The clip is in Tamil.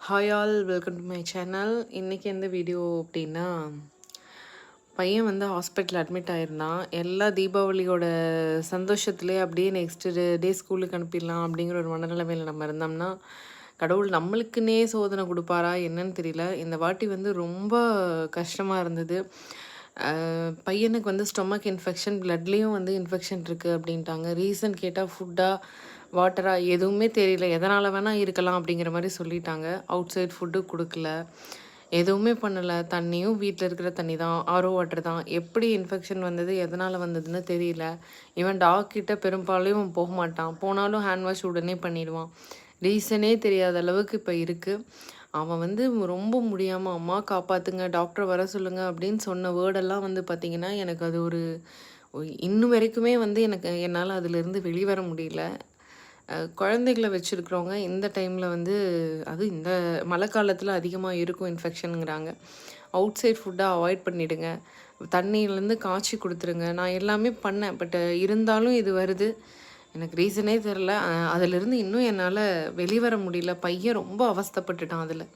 Hi all, welcome to my channel. இன்றைக்கி எந்த வீடியோ அப்படின்னா, பையன் வந்து ஹாஸ்பிட்டல் அட்மிட் ஆயிருந்தான். எல்லா தீபாவளியோட சந்தோஷத்துலேயே அப்படியே நெக்ஸ்ட்டு டே ஸ்கூலுக்கு அனுப்பிடலாம் அப்படிங்கிற ஒரு மனநிலைமையில் நம்ம இருந்தோம்னா, கடவுள் நம்மளுக்குன்னே சோதனை கொடுப்பாரா என்னன்னு தெரியல. இந்த வாட்டி வந்து ரொம்ப கஷ்டமாக இருந்தது. பையனுக்கு வந்து ஸ்டொமக் இன்ஃபெக்ஷன், பிளட்லேயும் வந்து இன்ஃபெக்ஷன் இருக்குது அப்படின்ட்டாங்க. ரீசன் கேட்டால் ஃபுட்டா வாட்டரா எதுவுமே தெரியல. எதனால் வேணால் இருக்கலாம் அப்படிங்கிற மாதிரி சொல்லிட்டாங்க. அவுட் சைட் ஃபுட்டு கொடுக்கல, எதுவுமே பண்ணலை. தண்ணியும் வீட்டில் இருக்கிற தண்ணி தான், ஆரோ வாட்டர் தான். எப்படி இன்ஃபெக்ஷன் வந்தது, எதனால் வந்ததுன்னு தெரியல. இவன் டாக்டர்கிட்ட பெரும்பாலும் போக மாட்டான். போனாலும் ஹேண்ட் வாஷ் உடனே பண்ணிடுவான். ரீசனே தெரியாத அளவுக்கு இப்போ இருக்குது. அவன் வந்து ரொம்ப முடியாமல், அம்மா காப்பாற்றுங்க, டாக்டர் வர சொல்லுங்கள் அப்படின்னு சொன்ன வேர்டெல்லாம் வந்து பார்த்திங்கன்னா, எனக்கு அது ஒரு இன்னும் வரைக்குமே வந்து என்னால் அதிலிருந்து வெளிவர முடியல. குழந்தைகளை வச்சுருக்கிறவங்க இந்த டைமில் வந்து, அதுவும் இந்த மழை காலத்தில் அதிகமாக இருக்கும் இன்ஃபெக்ஷனுங்கிறாங்க. அவுட் சைட் ஃபுட்டை அவாய்ட் பண்ணிவிடுங்க, தண்ணியிலேருந்து காய்ச்சி கொடுத்துருங்க. நான் எல்லாமே பண்ணேன், பட் இருந்தாலும் இது வருது. எனக்கு ரீசனே தெரில. அதிலிருந்து இன்னும் என்னால் வெளிவர முடியல. பையன் ரொம்ப அவஸ்தைப்பட்டுட்டான் அதில்.